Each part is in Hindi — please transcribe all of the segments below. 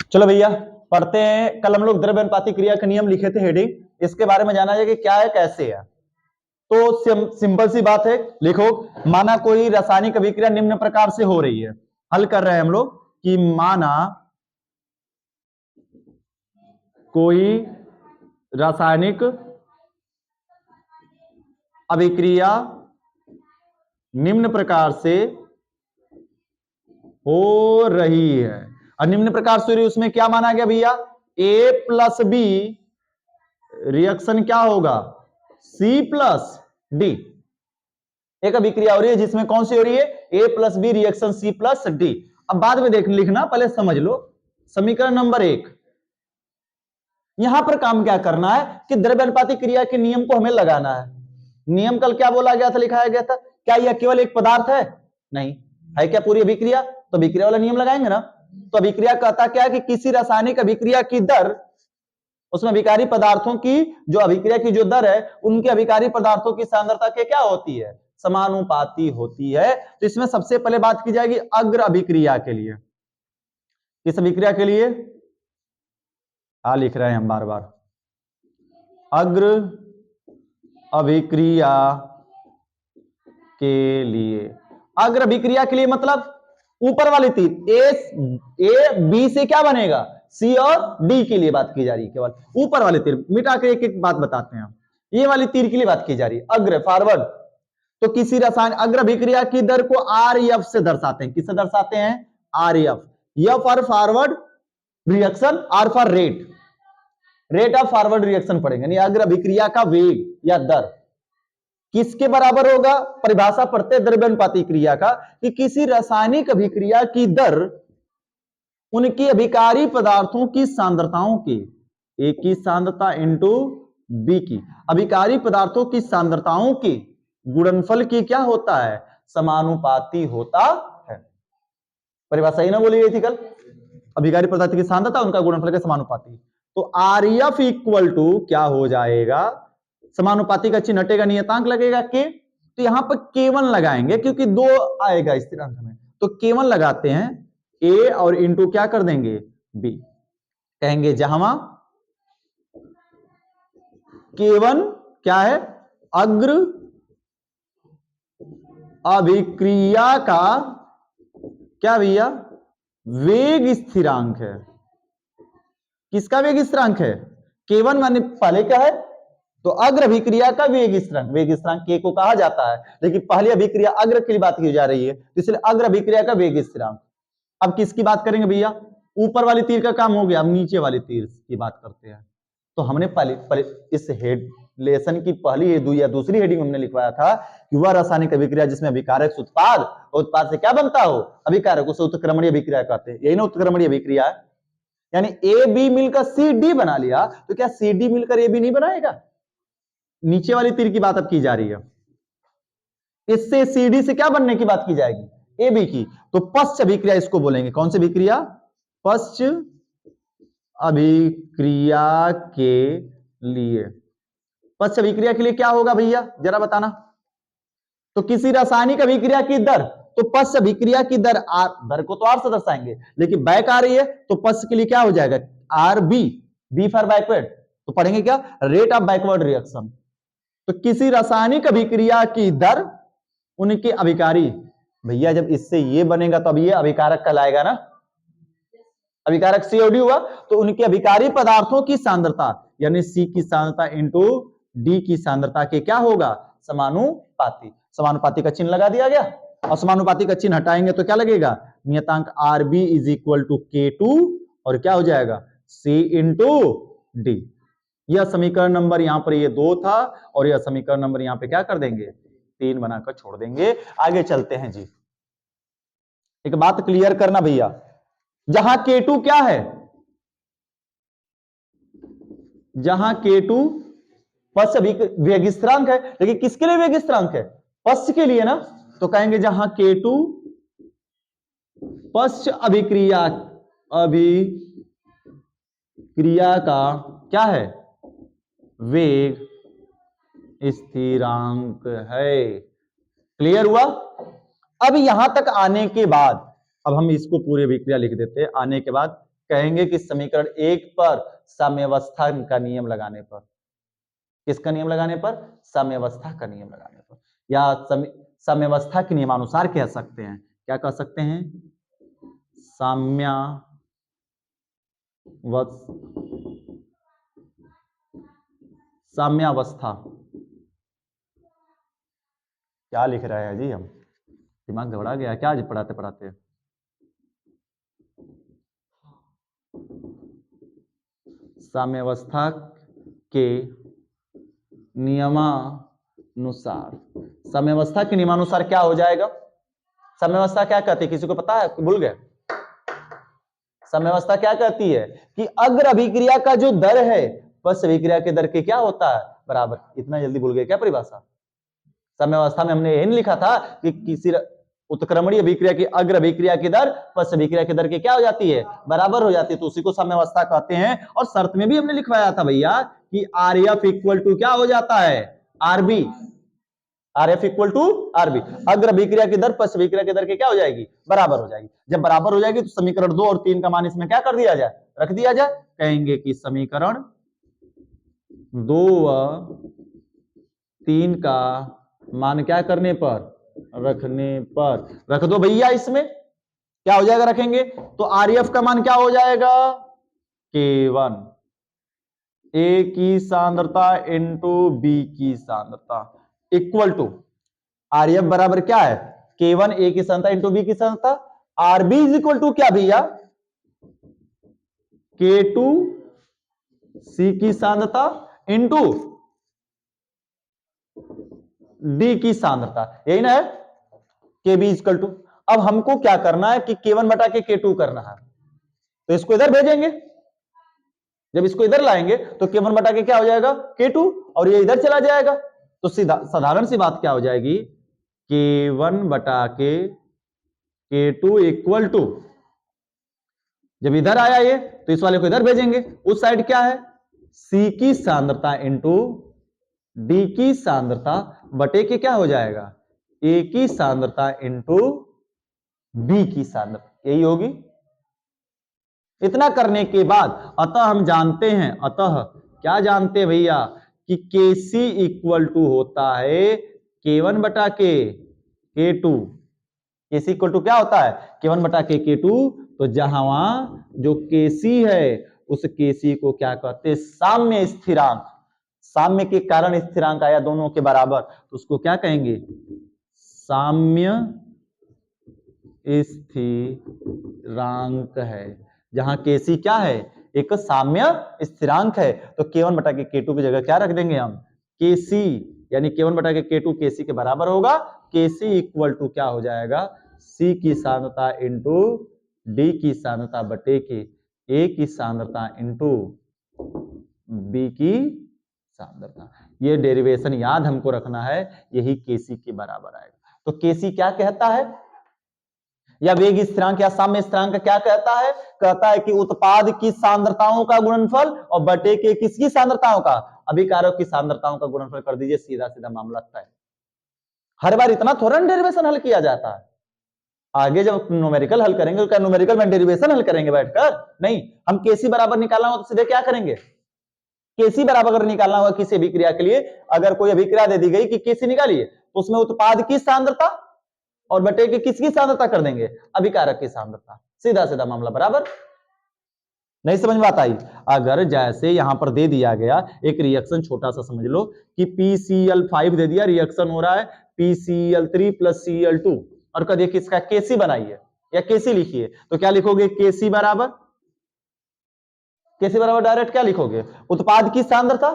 चलो भैया पढ़ते हैं। कल हम लोग द्रव्यानुपाती क्रिया के नियम लिखे थे, हेडिंग इसके बारे में जाना जाए कि क्या है कैसे है। तो सिंपल सी बात है, लिखो। माना कोई रासायनिक अभिक्रिया निम्न प्रकार से हो रही है। हल कर रहे हैं हम लोग कि माना कोई रासायनिक अभिक्रिया निम्न प्रकार से हो रही है। और निम्न प्रकार से हो रही है, उसमें क्या माना गया भैया? A प्लस बी रिएक्शन क्या होगा? C plus D. एक अभिक्रिया हो रही है जिसमें कौन सी हो रही है? A plus B reaction C plus D. अब बाद में देख लिखना, पहले समझ लो समीकरण नंबर 1। यहां पर काम क्या करना है कि द्रव्यानुपाती क्रिया के नियम को हमें लगाना है। नियम कल क्या बोला गया था, लिखाया गया था? क्या यह केवल एक पदार्थ है? नहीं है। क्या पूरी अभिक्रिया? तो अभिक्रिया वाला नियम लगाएंगे ना। तो अभिक्रिया कहता क्या है कि किसी रासायनिक अभिक्रिया की दर, उसमें अभिकारी पदार्थों की जो अभिक्रिया की जो दर है, उनके अभिकारी पदार्थों की सांद्रता के क्या होती है? समानुपाती होती है। तो इसमें सबसे पहले बात की जाएगी अग्र अभिक्रिया के लिए। किस अभिक्रिया के लिए? लिख रहे हैं हम बार बार, अग्र अभिक्रिया के लिए। अग्र अभिक्रिया के लिए मतलब ऊपर वाली तीर ए बी से क्या बनेगा? सी और डी के लिए बात की जा रही है। केवल ऊपर वाली तीर मिटा के एक एक बात बताते हैं हम। ये वाली तीर के लिए बात की जा रही है, अग्र फॉरवर्ड। तो किसी रसायन अग्र अभिक्रिया की दर को आर एफ से दर्शाते हैं। किससे दर्शाते हैं? R F. F for forward reaction, R for rate, rate of forward reaction पढ़ेंगे। यानी अग्र अभिक्रिया का वेग या दर किसके बराबर होगा? परिभाषा पढ़ते द्रव्यानुपाती क्रिया का कि किसी रासायनिक अभिक्रिया की दर उनकी अभिकारी पदार्थों की सांद्रताओं की, ए की सांद्रता इंटू बी की, अभिकारी पदार्थों की सांद्रताओं की गुणनफल की क्या होता है? समानुपाती होता है। परिभाषा ही ना बोली गई थी कल, अभिकारी पदार्थ की सांद्रता उनका गुणनफल के समानुपाती। तो आर एफ इक्वल टू क्या हो जाएगा? समानुपाती का चिन्ह हटेगा, नियतांक लगेगा के। तो यहां पर केवन लगाएंगे क्योंकि 2 आएगा स्थिरांक में, तो केवन लगाते हैं। ए और इंटू क्या कर देंगे? बी। कहेंगे जहां केवन क्या है? अग्र अभिक्रिया का क्या भैया? वेग स्थिरांक है। किसका वेग स्थिरांक है? केवन माने पहले क्या है? तो अग्र अभिक्रिया का वेग स्थिरांक, वेग स्थिरांक के को कहा जाता है, लेकिन पहली अभिक्रिया अग्र की बात की जा रही है, इसलिए अग्र अभिक्रिया का वेग स्थिरांक। अब किसकी बात करेंगे भैया? ऊपर वाली तीर का काम हो गया, अब नीचे वाली तीर की बात करते हैं। तो हमने पहले इस हेड लेसन की पहली या दूसरी हेडिंग हमने लिखवाया था कि वह रासायनिक अभिक्रिया जिसमें अभिकारक से उत्पाद और उत्पाद से क्या बनता हो? अभिकारक, उसे उत्क्रमणीय अभिक्रिया कहते हैं। यही ना उत्क्रमणीय अभिक्रिया है। यानी ए बी मिलकर सी डी बना लिया, तो क्या सी डी मिलकर ए बी नहीं बनाएगा? नीचे वाली तीर की बात अब की जा रही है। इससे सी डी से क्या बनने की बात की जाएगी? ए बी की। तो पश्च अभिक्रिया इसको बोलेंगे। कौन सी अभिक्रिया? पश्च अभिक्रिया के लिए। पश्च अभिक्रिया के लिए क्या होगा भैया, जरा बताना। तो किसी रासायनिक अभिक्रिया की दर, तो पश्च अभिक्रिया की दर, आर, दर को तो आर से दर्शाएंगे, लेकिन बैक आ रही है तो पश्च के लिए क्या हो जाएगा? R B, B for backward. तो पढ़ेंगे क्या? Rate of backward reaction. तो किसी रासायनिक अभिक्रिया की दर उनके अभिकारी, भैया जब इससे ये बनेगा तो अब ये अभिकारक कहलाएगा ना। अभिकारक सीओडी हुआ, तो उनके अभिकारी पदार्थों की सांद्रता यानी सी की सांद्रता इंटू डी की सांद्रता के क्या होगा? समानुपाती। समानुपाती का चिन्ह लगा दिया गया, और समानुपाती का चिन्ह हटाएंगे तो क्या लगेगा? नियतांक R B is equal to K two, और क्या हो जाएगा? C into D. यह समीकरण नंबर यहां पर ये 2 था, और यह समीकरण नंबर यहां पे क्या कर देंगे? 3 बनाकर छोड़ देंगे। आगे चलते हैं जी। एक बात क्लियर करना भैया, जहां K2 क्या है? जहां K2 पश्च वेग स्थिरांक है, लेकिन किसके लिए वेग स्थिरांक है? पश्च के लिए ना। तो कहेंगे जहां K2 पश्च अभिक्रिया का क्या है? वेग स्थिरांक है। क्लियर हुआ? अब यहां तक आने के बाद अब हम इसको पूरी अभिक्रिया लिख देते हैं। आने के बाद कहेंगे कि समीकरण 1 पर साम्यावस्था का नियम लगाने पर, किसका नियम लगाने पर? साम्यावस्था का नियम लगाने पर, या साम्यावस्था के नियमानुसार कह सकते हैं। क्या कह सकते हैं? साम्यावस्था। क्या लिख रहे हैं जी हम? दिमाग घबरा गया क्या आज पढ़ाते पढ़ाते? साम्यावस्था के नियमानुसार, साम्यावस्था के नियमानुसार क्या हो जाएगा? साम्यावस्था क्या कहती है, किसी को पता है? भूल गए? साम्यावस्था क्या कहती है कि अग्र अभिक्रिया का जो दर है पश्च अभिक्रिया के दर के क्या होता है? बराबर। इतना जल्दी भूल गए क्या परिभाषा? साम्यावस्था में हमने यही लिखा था कि किसी उत्क्रमणीय अभिक्रिया की अग्र अभिक्रिया की दर पश्च अभिक्रिया की दर के क्या हो जाती है? बराबर हो जाती है, तो उसी को साम्यावस्था कहते हैं। और शर्त में भी हमने लिखवाया था भैया कि आरएफ इक्वल टू क्या हो जाता है? RB. RF equal to RB, अग्र अभिक्रिया की दर पश्च अभिक्रिया की दर के क्या हो जाएगी? बराबर हो जाएगी। जब बराबर हो जाएगी तो समीकरण 2 और 3 का मान इसमें क्या कर दिया जाए? रख दिया जाए। कहेंगे कि समीकरण 2 व 3 का मान क्या करने पर? रखने पर। रख दो भैया, इसमें क्या हो जाएगा? रखेंगे तो आरएफ का मान क्या हो जाएगा? K1, ए की सांद्रता इंटू बी की सांद्रता इक्वल टू आरएफ बराबर क्या है? K1 ए की सांद्रता इंटू बी की सांद्रता। आरबी इज इक्वल टू क्या भैया? K2 सी की सांद्रता इंटू डी की सांद्रता, यही ना है? Kb इक्वल टू, अब हमको क्या करना है कि K1 बटा के K2 करना है, तो इसको इधर भेजेंगे। जब इसको इधर लाएंगे तो K1 बटा के क्या हो जाएगा? K2, और ये इधर चला जाएगा, तो सीधा साधारण सी बात क्या हो जाएगी? K1 बटा के K2 इक्वल टू, जब इधर आया ये तो इस वाले को इधर भेजेंगे। उस साइड क्या है? C की सांद्रता इंटू डी की सांद्रता बटे के क्या हो जाएगा? ए की सांद्रता इंटू बी की सांद्रता, यही होगी। इतना करने के बाद अतः हम जानते हैं, अतः क्या जानते हैं भैया कि Kc इक्वल टू होता है K1 बटा के K2। Kc इक्वल टू क्या होता है? K1 बटा के K2। तो जहां जो Kc है उस Kc को क्या कहते हैं? साम्य स्थिरांक। साम्य के कारण स्थिरांक आया दोनों के बराबर, तो उसको क्या कहेंगे? साम्य स्थिरांक है। जहां Kc क्या है? एक साम्य स्थिरांक है, तो K1 बटा के K2 की जगह क्या रख देंगे हम? Kc, यानी K1 बटा के K2 Kc के बराबर होगा। Kc इक्वल टू क्या हो जाएगा? C की सांद्रता इंटू डी की सांद्रता बटे के ए की सांद्रता इंटू बी की सांद्रता। ये डेरिवेशन याद हमको रखना है, यही Kc के बराबर आएगा। तो Kc क्या कहता है, या वेग स्थिरांक या साम्य स्थिरांक क्या कहता है? कहता है कि उत्पाद की सांद्रताओं का गुणनफल और बटे के किसकी सांद्रताओं का? अभिकारक की सांद्रताओं का गुणनफल कर दीजिए, सीधा सीधा मामला तय। हर बार इतना थोड़ा डेरिवेशन हल किया जाता है। आगे जब न्यूमेरिकल हल करेंगे तो क्या न्यूमेरिकल में डेरिवेशन हल करेंगे बैठकर? नहीं, हम Kc बराबर निकालना हो तो सीधे क्या करेंगे? Kc बराबर अगर निकालना होगा किसी अभिक्रिया के लिए, अगर कोई अभिक्रिया दे दी गई कि Kc निकालिए, तो उसमें उत्पाद की सांद्रता और बटे के किसकी सांद्रता कर देंगे? अभिकारक की सांद्रता, सीधा सीधा मामला बराबर। नहीं समझ में आता आई? अगर जैसे यहां पर दे दिया गया एक रिएक्शन, छोटा सा समझ लो कि PCl5 दे दिया, रिएक्शन हो रहा है PCl3 प्लस Cl2, और कह दिया कि इसका Kc बनाइए या Kc लिखिए, तो क्या लिखोगे? Kc बराबर, Kc बराबर डायरेक्ट क्या लिखोगे? उत्पाद की सांद्रता,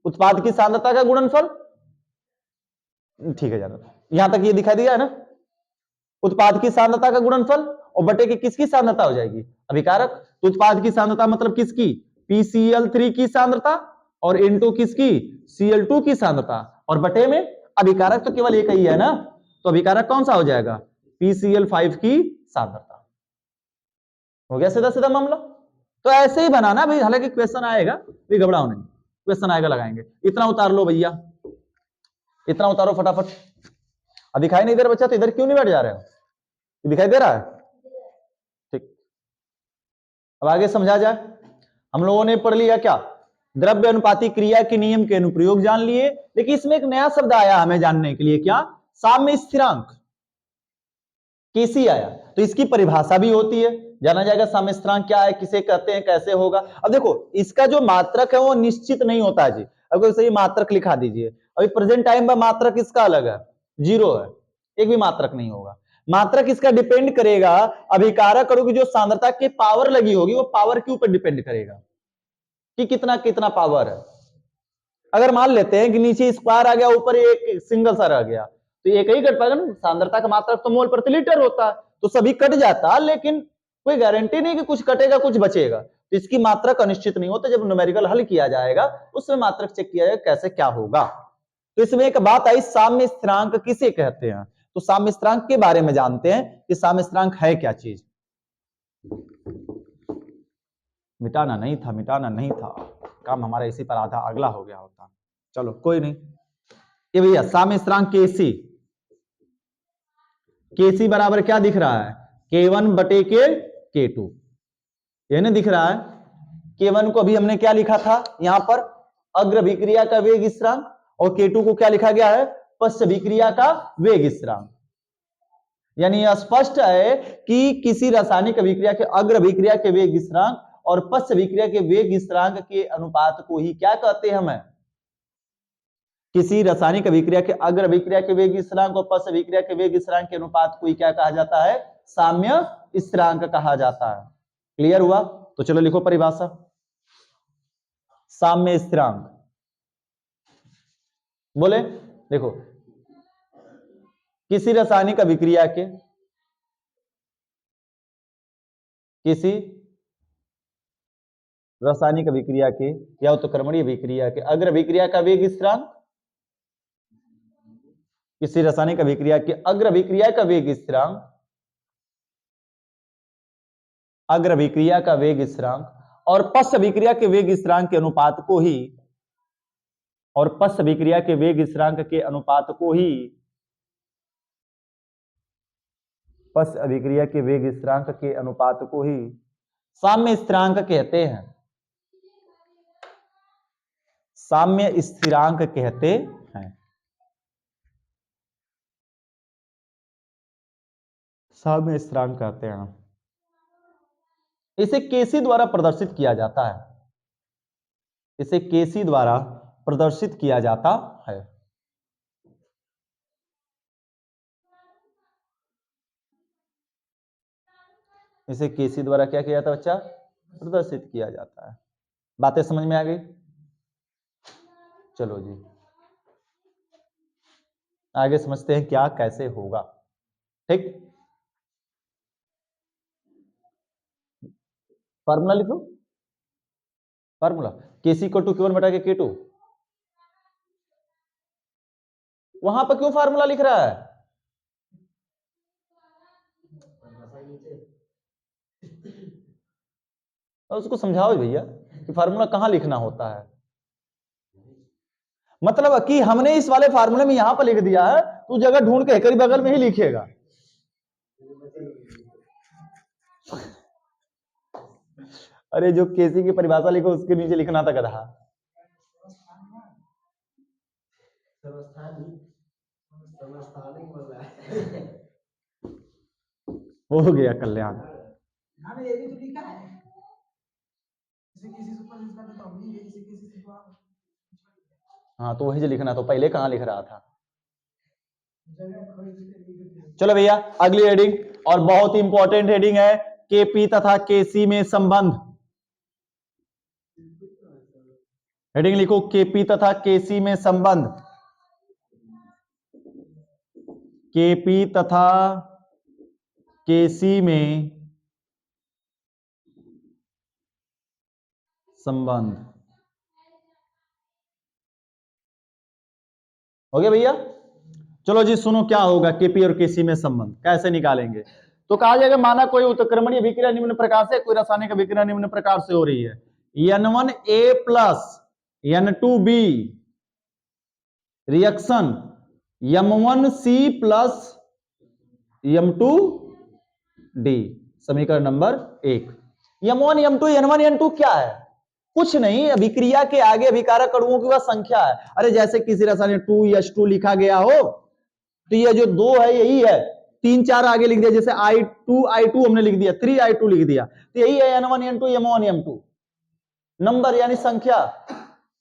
उत्पाद की सांद्रता का गुणनफल। ठीक है जाना, यहां तक ये दिखाई दिया है ना? उत्पाद की सांद्रता का गुणनफल और बटे की किसकी सांद्रता हो जाएगी? अभिकारक। तो उत्पाद की सांद्रता मतलब किसकी? PCl3 की सांद्रता और इनटू किसकी? Cl2 की सांद्रता, और बटे में अभिकारक तो केवल एक ही है ना, तो अभिकारक कौन सा हो जाएगा? PCl5 की सांद्रता। हो गया सीधा सीधा मामला। तो ऐसे ही बनाना भाई, हालांकि क्वेश्चन आएगा, भी घबराओ नहीं, क्वेश्चन आएगा लगाएंगे। इतना उतार लो भैया, इतना उतारो फटाफट। अब दिखाई नहीं दे रहा बच्चा, तो इधर क्यों नहीं बैठ जा रहे हो? दिखाई दे रहा है? ठीक, अब आगे समझा जाए। हम लोगों ने पढ़ लिया क्या, द्रव्य अनुपाती क्रिया के नियम के अनुप्रयोग जान लिए, लेकिन इसमें एक नया शब्द आया हमें जानने के लिए, क्या, साम्य स्थिरांक, केसी आया। तो इसकी परिभाषा भी होती है, जाना जाएगा साम्य स्थिरांक क्या है, किसे कहते हैं, कैसे होगा। अब देखो इसका जो मात्रक है वो निश्चित नहीं होता है जी। अगर सही मात्रक लिखा दीजिए, अभी प्रेजेंट टाइम में मात्रक इसका अलग है, 0 है, एक भी मात्रक नहीं होगा। मात्रक इसका डिपेंड करेगा अभिकारक अणु की जो सांद्रता के पावर लगी होगी, वो पावर के ऊपर डिपेंड करेगा कि कितना कितना पावर है। अगर मान लेते हैं कि नीचे स्क्वायर आ गया, ऊपर एक सिंगल सा रह गया, तो एक ही कट पाएगा ना। सांद्रता का मात्रक तो मोल प्रति लीटर होता है, तो सभी कट जाता, लेकिन कोई गारंटी नहीं कि कुछ कटेगा कुछ बचेगा। तो इसकी मात्रक अनिश्चित नहीं होता। जब न्यूमेरिकल हल किया जाएगा उसमें मात्रक चेक किया जाएगा कैसे क्या होगा। तो इसमें एक बात आई, साम्य स्थिरांक किसे कहते हैं। तो साम्य स्थिरांक के बारे में जानते हैं कि साम्य स्थिरांक है क्या चीज। मिटाना नहीं था, मिटाना नहीं था, काम हमारा इसी पर आधा अगला हो गया होता। चलो कोई नहीं। ये भैया साम्य स्थिरांक केसी, केसी बराबर क्या दिख रहा है, K1 बटे के K2, ये नहीं दिख रहा है। K1 को अभी हमने क्या लिखा था यहां पर, अग्र अभिक्रिया का वेग स्थिरांक, और K2 को क्या लिखा गया है, पश्च अभिक्रिया का वेग स्थिरांक। यानी यह स्पष्ट है कि किसी रासायनिक अभिक्रिया के अग्र अभिक्रिया के वेग स्थिरांक और पश्च अभिक्रिया के वेग स्थिरांक के अनुपात को ही क्या कहते हैं हमें, किसी रासायनिक अभिक्रिया के अग्र अभिक्रिया के वेग स्थिरांक और पश्च अभिक्रिया के वेग स्थिरांक के अनुपात को ही क्या कहा जाता है, साम्य स्थिरांक कहा जाता है। क्लियर हुआ? तो चलो लिखो परिभाषा। साम्य स्थिरांक बोले, देखो किसी रासायनिक अभिक्रिया के, किसी रासायनिक अभिक्रिया के या उत्क्रमणीय अभिक्रिया के अग्र अभिक्रिया का वेग स्थिरांक, किसी रासायनिक अभिक्रिया के अग्र अभिक्रिया का वेग स्थिरांक, अग्र अभिक्रिया का वेग स्थिरांक और पश्च अभिक्रिया के वेग स्थिरांक के अनुपात को ही, और पश्च अभिक्रिया के वेग स्थिरांक के अनुपात को ही, पश्च अभिक्रिया के वेग स्थिरांक के अनुपात को ही साम्य स्थिरांक कहते हैं। साम्य स्थिरांक कहते हैं, साम्य स्थिरांक कहते हैं। इसे केसी द्वारा प्रदर्शित किया जाता है, इसे केसी द्वारा प्रदर्शित किया जाता है। इसे केसी द्वारा क्या किया जाता है बच्चा, प्रदर्शित किया जाता है। बातें समझ में आ गई? चलो जी आगे समझते हैं क्या कैसे होगा। ठीक, फार्मूला लिखो, फार्मूला केसी को टू K1 बटा के K2। वहां पर क्यों फार्मूला लिख रहा है, और उसको समझाओ भैया कि फार्मूला कहां लिखना होता है। मतलब कि हमने इस वाले फार्मूले में यहां पर लिख दिया है, तू जगह ढूंढ के करीब बगल में ही लिखेगा। अरे जो केसी की परिभाषा लिखो उसके नीचे लिखना था गधा। हो गया कल्याण। हाँ तो वही जो लिखना, तो पहले कहां लिख रहा था। चलो भैया अगली हेडिंग, और बहुत ही इंपॉर्टेंट हेडिंग है, केपी तथा केसी में संबंध। हेडिंग लिखो, केपी तथा केसी में संबंध। केपी तथा केसी में संबंध। हो गया भैया? चलो जी सुनो क्या होगा केपी और केसी में संबंध कैसे निकालेंगे। तो कहा जाएगा माना कोई उत्क्रमणीय अभिक्रिया निम्न प्रकार से, कोई रासायनिक अभिक्रिया निम्न प्रकार से हो रही है, N1A plus N2B reaction M1C plus M2 D. समीकरण number 1। m1 m2 n1 n2 क्या है? कुछ नहीं, अभिक्रिया के आगे अभिकारक अणुओं की वह संख्या है। अरे जैसे किसी रसायन में 2H2 लिखा गया हो तो ये जो 2 है यही है, 3 4 आगे लिख दिया, जैसे I2 हमने लिख दिया, 3I2 लिख दिया, तो यही है n1 n2 m1 m2, number यानी संख्या,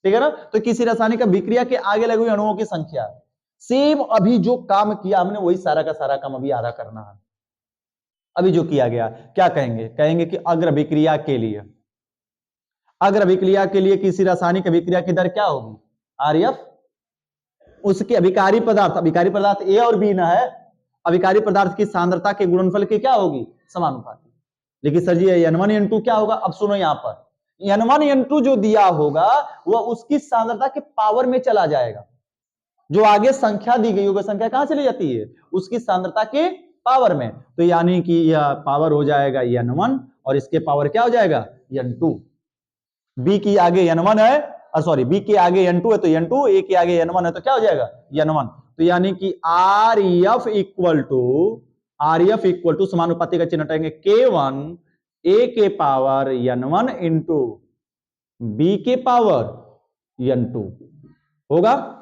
ठीक है ना। तो किसी रासायनिक अभिक्रिया के आगे लगे हुए अणुओं की संख्या। सेम अभी जो काम किया हमने वही सारा का सारा काम अभी आधा करना है। अभी जो किया गया क्या कहेंगे? कहेंगे कि अग्र अभिक्रिया के लिए, अग्र अभिक्रिया के लिए किसी रासायनिक अभिक्रिया की दर क्या होगी? आरएफ, उसके अभिकारी पदार्थ ए और बी ना है, अभिकारी पदार्थ की सांद्रता के गुणनफल की क्या होगी? समानुपाती। लेकिन सर जी n1 n2 क्या होगा? अब सुनो, यहां पर n1 n2 जो दिया होगा वह उसकी सांद्रता के पावर में चला जाएगा। जो आगे संख्या दी गई होगी, संख्या कहां चली जाती है? उसकी सांद्रता के पावर में। तो यानी कि यह पावर हो जाएगा n1 और इसके पावर क्या हो जाएगा? n2। बी की आगे n1 है, सॉरी बी के आगे n2 है तो n2, ए के आगे n1 है तो क्या हो जाएगा? n1। तो यानी कि आरएफ इक्वल टू समानुपाती का चिन्ह हटाएंगे, k1 ए के पावर n1 इंटू बी के पावर n2 होगा।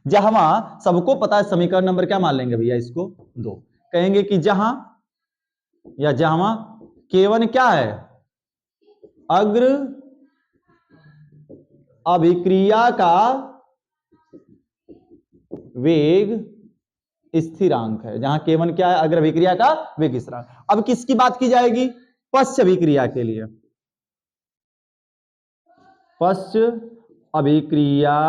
जहां सबको पता है समीकरण नंबर क्या मान लेंगे भैया? इसको 2 कहेंगे कि जहां k1 क्या है? अग्र अभिक्रिया का वेग स्थिरांक है। जहां k1 क्या है? अग्र अभिक्रिया का वेग स्थिरांक। अब किसकी बात की जाएगी? पश्च अभिक्रिया के लिए, पश्च अभिक्रिया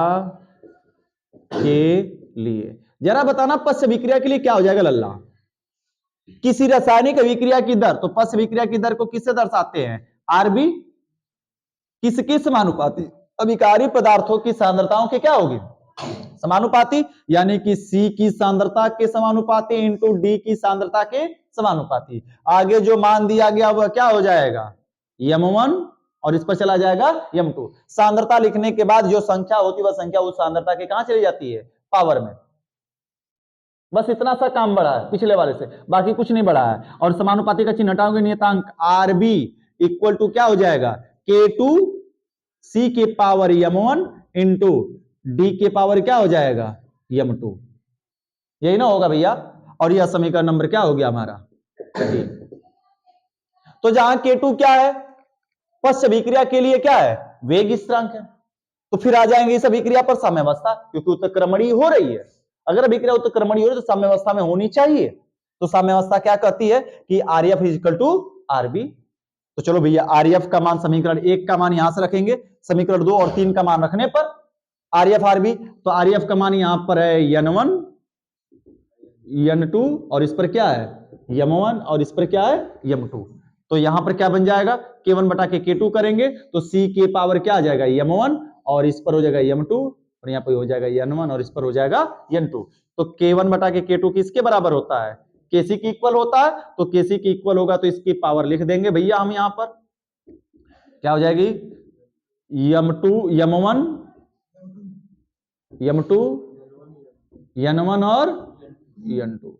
के लिए जरा बताना, पश्च अभिक्रिया के लिए क्या हो जाएगा लल्ला? किसी रासायनिक अभिक्रिया की दर, तो पश्च अभिक्रिया की दर को किससे दर्शाते हैं? आरबी, किसके समानुपाती? अभिकारी पदार्थों की सांद्रताओं के क्या होगी? समानुपाती, यानी कि C की सांद्रता के समानुपाती इंटू D की सांद्रता के समानुपाती। आगे जो मान दिया गया वह क्या हो जाएगा? m1 और इस पर चला जाएगा m2। सांद्रता लिखने के बाद जो संख्या होती है वह संख्या उस सांद्रता के कहां चली जाती है? पावर में। बस इतना सा काम बढ़ा है पिछले वाले से, बाकी कुछ नहीं बढ़ा है। और समानुपाती का चिन्ह हटाओगे, नियतांक आरबी इक्वल टू क्या हो जाएगा? k2 C के पावर m1 इंटू डी के पावर क्या हो जाएगा? m2। यही ना होगा भैया? और यह समीकरण नंबर क्या हो गया हमारा? तो जहां k2 क्या है? पश्च अभिक्रिया के लिए क्या है? वेग स्थिरांक है। तो फिर आ जाएंगे इस अभिक्रिया पर साम्यावस्था, क्योंकि उत्क्रमणीय हो रही है। अगर अभिक्रिया उत्क्रमणीय हो रही है तो साम्यावस्था में होनी चाहिए। तो साम्यावस्था क्या कहती है कि RF is equal to RB. तो चलो भैया, आरएफ का मान समीकरण 1 का मान यहां से रखेंगे, समीकरण 2 और 3 का मान रखने पर आरएफ आरबी, तो आरएफ का मान यहां पर है n1 n2 और इस पर क्या है? m1 और इस पर क्या है? m2। तो यहां पर क्या बन जाएगा? k1 बटा के k2 करेंगे तो c के पावर क्या आ जाएगा? m1 और इस पर हो जाएगा m2 और यहां पर हो जाएगा n1 और इस पर हो जाएगा n2। तो k1 बटा के k2 किसके बराबर होता है? kc की इक्वल होता है। तो kc की इक्वल होगा तो इसकी पावर लिख देंगे भैया हम यहां पर, क्या हो जाएगी? m2 m1 m2 n1 और n2।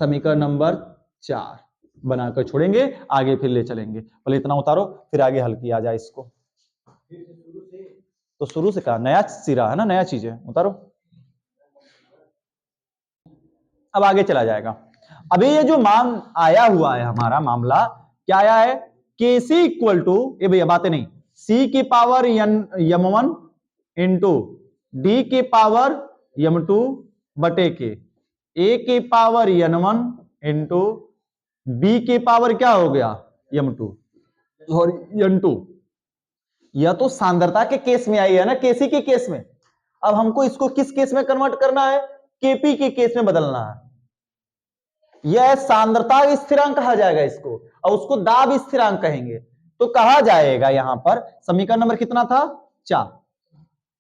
समीकरण नंबर 4 बनाकर छोड़ेंगे, आगे फिर ले चलेंगे। पहले इतना उतारो फिर आगे हल किया जाए इसको। तो शुरू से कहा, नया सिरा है ना, नया चीज है, उतारो। अब आगे चला जाएगा। अभी ये जो मान आया हुआ है हमारा मामला क्या आया है? KC इक्वल टू, ये भैया बातें नहीं, C की पावर m1 इंटू डी की पावर m2 बटे के A की पावर n1 इंटू बी की पावर क्या हो गया? m2 और n2। यह तो सांद्रता के केस में आई है ना, केसी के केस में। अब हमको इसको किस केस में कन्वर्ट करना है? केपी के केस में बदलना है। यह सांद्रता स्थिरांक कहा जाएगा इसको, और उसको दाब स्थिरांक कहेंगे। तो कहा जाएगा यहां पर समीकरण नंबर कितना था? 4।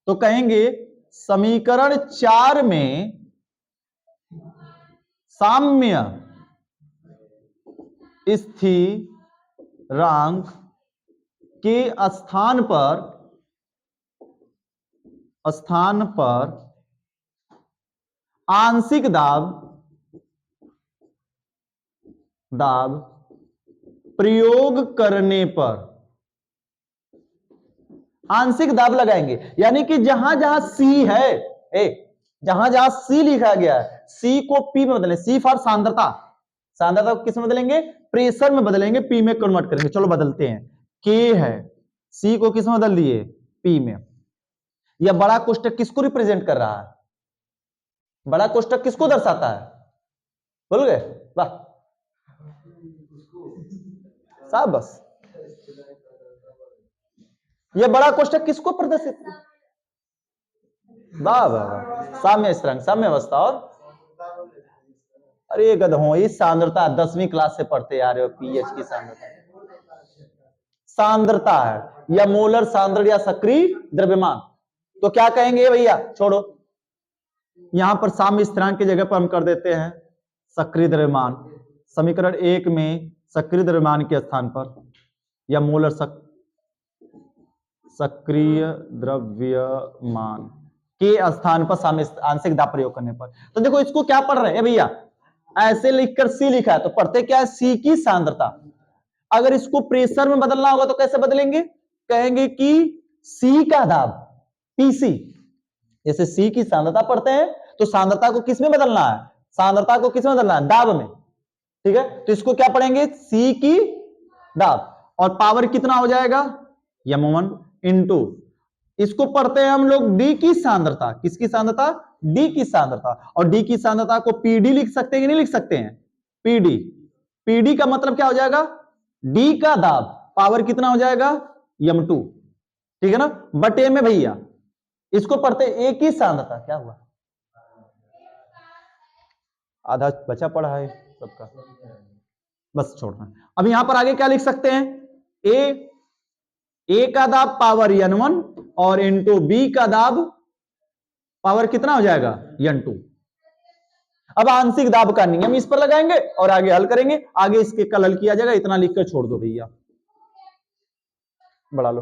तो कहेंगे समीकरण 4 में साम्य स्थिरांक के स्थान पर आंशिक दाब दाब प्रयोग करने पर आंशिक दाब लगाएंगे, यानी कि जहां जहां सी है, जहां जहां सी लिखा गया है, सी को पी में बदलें। सी फॉर सांद्रता, सांद्रता को किस में बदलेंगे? प्रेशर में बदलेंगे, पी में कन्वर्ट करेंगे। चलो बदलते हैं। के है, सी को किस में बदल दिए? पी में। यह बड़ा कोष्टक किसको रिप्रेजेंट कर रहा है? बड़ा कोष्टक किसको दर्शाता है? बोल गए? वाह, बस। यह बड़ा कोष्टक किसको प्रदर्शित? वाह वाह वाह, साम्य स्थिरांक, साम्य अवस्था। और अरे गधों, इस सांद्रता 10वीं क्लास से पढ़ते आ रहे हो, पीएच की सांद्रता। सांद्रता है या मोलर सांद्रण या सक्रिय द्रव्यमान, तो क्या कहेंगे भैया? छोड़ो, यहां पर साम्य स्थिरांक की जगह पर हम कर देते हैं सक्रिय द्रव्यमान। समीकरण 1 में सक्रिय द्रव्यमान के स्थान पर या मोलर सक्रिय द्रव्यमान के स्थान पर साम्य आंशिक दाब प्रयोग करने पर। तो देखो इसको क्या पढ़ रहे हैं भैया? ऐसे लिखकर सी लिखा है, तो पढ़ते क्या है? सी की सांद्रता। अगर इसको प्रेशर में बदलना होगा तो कैसे बदलेंगे? कहेंगे कि सी का दाब, पीसी। जैसे सी की सांद्रता पढ़ते हैं तो सांद्रता को किस में बदलना है? सांद्रता को किस में बदलना है? दाब में। ठीक है, तो इसको क्या पढ़ेंगे? सी की दाब, और पावर कितना हो जाएगा? m1 इंटू, इसको पढ़ते हैं हम लोग डी की सांद्रता। किसकी सांद्रता? डी की सांद्रता। और डी की सांद्रता को पीडी लिख सकते हैं कि नहीं लिख सकते हैं? पीडी। पीडी का मतलब क्या हो जाएगा? डी का दाब, पावर कितना हो जाएगा? m2। ठीक है ना, बटे में भैया इसको पढ़ते ए की सांद्रता। क्या हुआ? आधा बचा पड़ा है सबका, बस छोड़ना। अब यहां पर आगे क्या लिख सकते हैं? ए का दाब पावर n1 और इंटू बी का दाब पावर कितना हो जाएगा? n2। अब आंशिक दाब का नियम इस पर लगाएंगे और आगे हल करेंगे। आगे इसके कल हल किया जाएगा, इतना लिखकर छोड़ दो भैया, बढ़ा लो।